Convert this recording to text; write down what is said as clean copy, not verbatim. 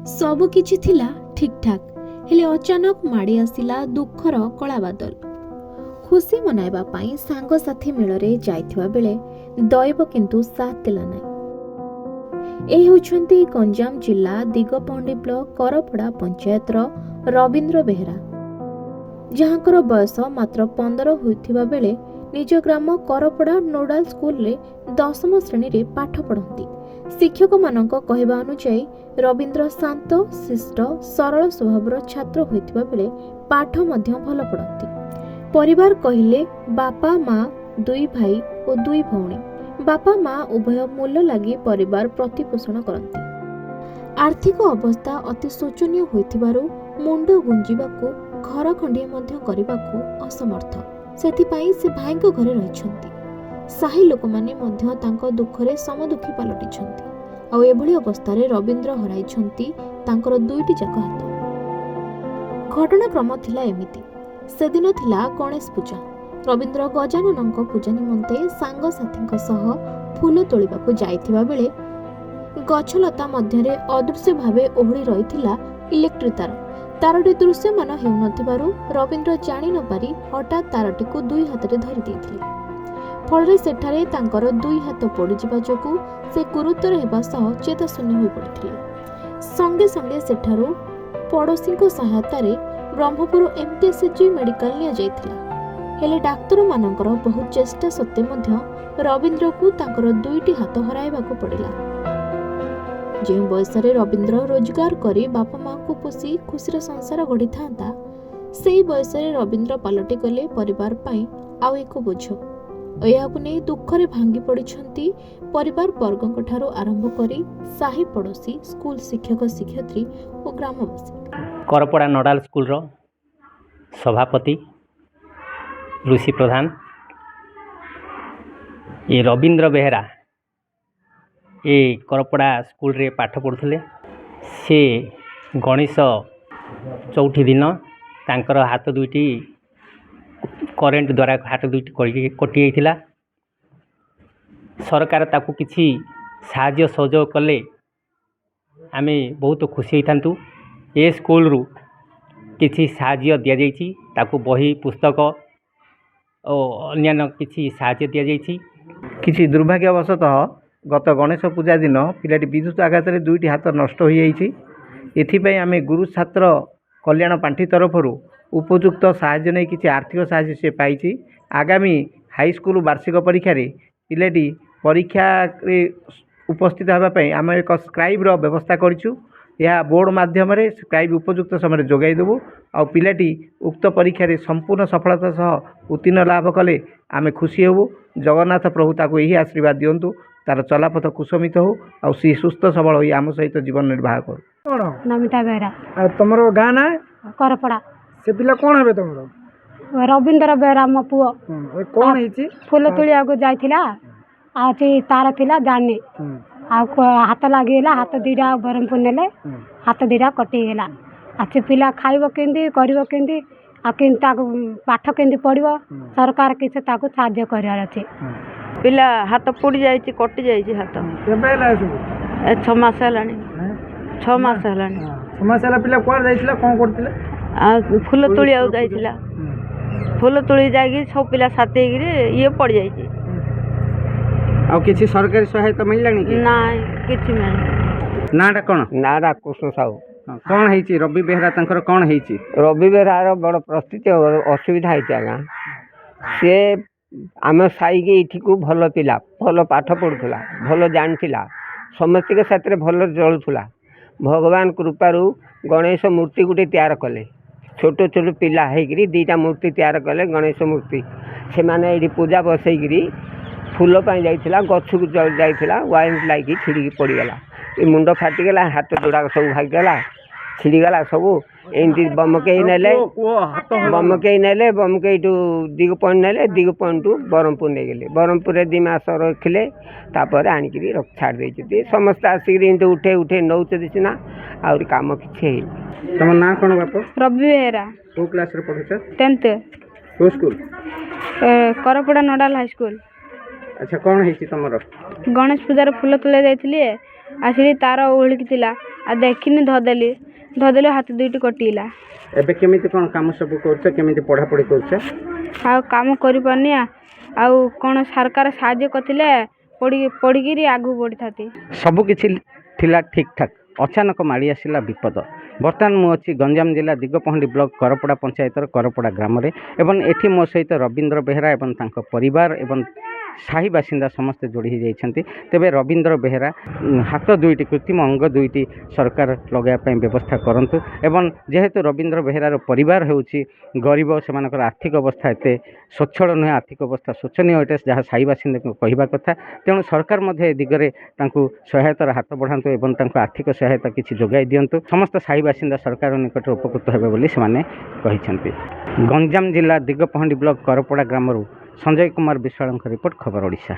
सबु किछि थिला ठीक ठाक हेले अचानक माड़ी आसिला दुखर कला बादल। खुशी मनाइबा पाई सांग साथी मेଳରେ जाइथिबा बेले दैव किंतु साथ देला नै। ए होछंती गंजाम जिला दिगपहंडी ब्लॉक करपड़ा पंचायतर रविंद्र बेहरा, जहाँकर बयस मात्र 15 होइथिबा बेले निज ग्राम करपड़ा नोडाल स्कूल रे 10म श्रेणी रे पाठ पढ़ती। शिक्षक मानक कहवा अनुसायी रविंद्र शांत शिष्ट सरल स्वभावर छात्र होइथिबा बेले पाठ मध्य भल पढ़ती। परिवार कहिले बापा माँ 2 भाई और 2 भौणी। बापा माँ उभय मूल्य लगी परिवार प्रतिपोषण करती। आर्थिक अवस्था अति शोचनीय होइथिबारु मुंड गुंजिबाकू घर खंडिए मध्य करिबाकू असमर्थ। सेथिपाई से भाईको घरे रहिछंती। साही लोक माने मध्य तांको दुखरे समदुखी पलटिछंती। आ एभली अवस्थारे रविंद्र हराइछंती तांकर 2टी जाक हाथ। घटनाक्रम थिला एमिति। सेदिन थिला गणेश पूजा। रविंद्र गजाननଙ୍କ पूजा निमंते सांग साथीଙ୍କ सह फूल तोलिबाकू जाइथिबा बेले गछलता मध्यरे अदृश्य भावे ओहଳି रहिथिला इलेक्ट्रिक तार। तारटी दृश्यमान हेउनथिबारु रविंद्र जानि न पारि हठात तारटीକୁ 2 हातरे धरि ଦେଇଥିଲେ। फଳରେ सेठारे तांकर 2 हात पड़िजिबा जोगु से गुरुतर हेबा सह चेताशून्य होई पड़िथिले। संगे संगे सेठारु पड़ोसीको सहायतारे ब्रह्मपुर एमकेसीजी मेडिकल निया जाइथिला। हेले डाक्तर मानकर बहुत चेष्टा सत्ते मध्य रविंद्र को तांकर 2टी हाथ हराइबाकू पड़िला। जे बयसरे रविंद्र रोजगार करी बापा माँ को पोषी खुशीर संसार गढ़ी था, सेई बयसरे रविंद्र पलटि गले परिवार पाई आउ एक बोझ। यहाकू नहीं दुखरे भांगी पड़िछंती परिवार वर्गों ठारू आरंभ करी साही पड़ोसी स्कूल शिक्षक शिक्षयित्री और ग्रामवासी। करपड़ा नोडाल स्कूल रो सभापति ऋषि प्रधान ये रविंद्र बेहरा ये करपड़ा स्कूल रे पाठ पढ़ुले। से गणेश चौथी दिन तांकर हाथ 2टी करेन्ट द्वारा हाथ 2टी कटि जाइथिला। सरकार ताकू किछि साहाय्य सहयोग कले आमे बहुत खुशी होइथान्तु। ए स्कूल रु किछि साहाय्य दिया जाइछि, ताकू बही पुस्तक और अन्य किछि साहाय्य दिया जाइछि। किछि दुर्भाग्यवशतः गत गणेश पूजा दिन पिलाटी विद्युत आघात 2टी हाथ नष्ट हो जाइछि। एथिपाई आमे गुरु छात्र कल्याण पांठी तरफरु उपयुक्त साहाय्य नहीं किछि आर्थिक साहाय्य से पाइछि। आगामी हाई स्कूल वार्षिक परीक्षा रे पिलाटी परीक्षा रे उपस्थित होगा पाई आम एक स्क्राइब रो व्यवस्था करिछु। यह बोर्ड माध्यम रे स्क्राइब उपयुक्त समय जोगाई देबु। आ पिलाटी उक्त परीक्षा रे संपूर्ण सफलता सह उत्तीर्ण लाभ कले आमे खुशी होबु। जगन्नाथ प्रभु ताको यही आशीर्वाद दियंतु, तार चलापथ कुसमित हो आ सी सुस्थ सबल होई आम सहित जीवन निर्वाह करू। नमिता बेहरा। तुमर गाँ ना करपड़ा। से पिला कौन हे तुमर? रविंद्र बेहरा मो पुओ। कौन है फूल तुलिया को जाइथिला। आछि तार थिला जाने आ हाथ लागिला। हाथ 2टा बरमपुर नेले। हाथ 2टा कटि गेला। आछि पिला खाइबो केंदी करिवो केंदी आ केंदी ताको पाठ केंदी पढ़िवो। सरकार किछ ताको साहाय्य करियार अछि। पिला हाथ पोड़ी जाइछि, कटि जाइछि हाथ। केबे ला सब? 6 मास हलानी। 6 मास हलानी। समस्या पिला कोन जाइथिला, कोन करथिला? आ फूल तुलिया जाइथिला। फूल तुली जागी सब पिला साथी गिरी ये पड़ जाइछि। आ किछि सरकारी सहायता मिललानी कि? नाइ किछि नै। नाटा कोन? नारा कृष्ण साहू। कौन है रवि बेहरा तांकर कौन है? रवि बेहरार बड़ परिस्थिति असुविधा है आज्ञा। सी आम साई ये भल पिला, भल पाठ पढ़ुला, भल जाना, समस्त के साथ भल चलुला। भगवान कृपारू गणेश मूर्ति गोटे तैयार कले। छोट छोट पिला होकर 2टा मूर्ति तैयार कले गणेश मूर्ति। से माने ये पूजा बसईकरी फूल जाइला, गछ को जाइला, वाइंड लाइक छिड़ी पड़गला। ये मुंड फाटिगला, हाथ जोड़ा सब भागीगला, छिड़ीगला सब। एमती बमकई नेले, बमकई नेले, बमकई दिग पॉइंट नेले, दिग पॉइंट टू ब्रह्मपुर नहीं गले। ब्रह्मपुर 2 मास रखिले, तापर आनिक छाड़ दे। समस्त आसिक उठे उठे नौचे सीना आउर काम किसी। तुम ना कौन बाप? रवि बेहरा। को क्लास रे पढ़ुछ? 10th। को school? Karapada nodal high school. अच्छा, कौन है तुमर? गणेश पूजार फूल तुले जाइथिली। आसिली तार ओहलिक थिला। ଆଉ ଦେଖିନି ଧଦେଲି ହାତ ଦୁଇଟି କଟିଗଲା। ଏବେ କେମିତି କ'ଣ କାମ ସବୁ କରୁଛ, କେମିତି ପଢ଼ାପଢ଼ି କରୁଛ? ଆଉ କାମ କରିପାରୁନି ଆଉ କ'ଣ ସରକାର ସାହାଯ୍ୟ କରିଥିଲେ ପଢ଼ିକିରି ଆଗକୁ ବଢ଼ିଥାନ୍ତି। ସବୁକିଛି ଥିଲା ଠିକ୍ଠାକ୍, ଅଚାନକ ମାଡ଼ି ଆସିଲା ବିପଦ। ବର୍ତ୍ତମାନ ମୁଁ ଅଛି ଗଞ୍ଜାମ ଜିଲ୍ଲା ଦିଗପହଣ୍ଡି ବ୍ଲକ କରପଡ଼ା ପଞ୍ଚାୟତର କରପଡ଼ା ଗ୍ରାମରେ ଏବଂ ଏଠି ମୋ ସହିତ ରବୀନ୍ଦ୍ର ବେହେରା ଏବଂ ତାଙ୍କ ପରିବାର ଏବଂ ସାହି ବାସିନ୍ଦା ସମସ୍ତେ ଯୋଡ଼ି ହୋଇଯାଇଛନ୍ତି। ତେବେ ରବୀନ୍ଦ୍ର ବେହେରା ହାତ ଦୁଇଟି କୃତ୍ରିମ ଅଙ୍ଗ ଦୁଇଟି ସରକାର ଲଗାଇବା ପାଇଁ ବ୍ୟବସ୍ଥା କରନ୍ତୁ ଏବଂ ଯେହେତୁ ରବୀନ୍ଦ୍ର ବେହେରାର ପରିବାର ହେଉଛି ଗରିବ, ସେମାନଙ୍କର ଆର୍ଥିକ ଅବସ୍ଥା ଏତେ ସ୍ୱଚ୍ଛଳ ନୁହେଁ, ଆର୍ଥିକ ଅବସ୍ଥା ଶୋଚନୀୟ ଅଟେ ଯାହା ସାହି ବାସିନ୍ଦାଙ୍କୁ କହିବା କଥା। ତେଣୁ ସରକାର ମଧ୍ୟ ଏ ଦିଗରେ ତାଙ୍କୁ ସହାୟତାର ହାତ ବଢ଼ାନ୍ତୁ ଏବଂ ତାଙ୍କୁ ଆର୍ଥିକ ସହାୟତା କିଛି ଯୋଗାଇ ଦିଅନ୍ତୁ। ସମସ୍ତ ସାହି ବାସିନ୍ଦା ସରକାର ନିକଟରେ ଉପକୃତ ହେବେ ବୋଲି ସେମାନେ କହିଛନ୍ତି। ଗଞ୍ଜାମ ଜିଲ୍ଲା ଦିଗପହଣ୍ଡି ବ୍ଲକ କରପଡ଼ା ଗ୍ରାମରୁ ସଞ୍ଜୟ କୁମାର ବିଶ୍ୱାଳଙ୍କ ରିପୋର୍ଟ, ଖବର ଓଡ଼ିଶା।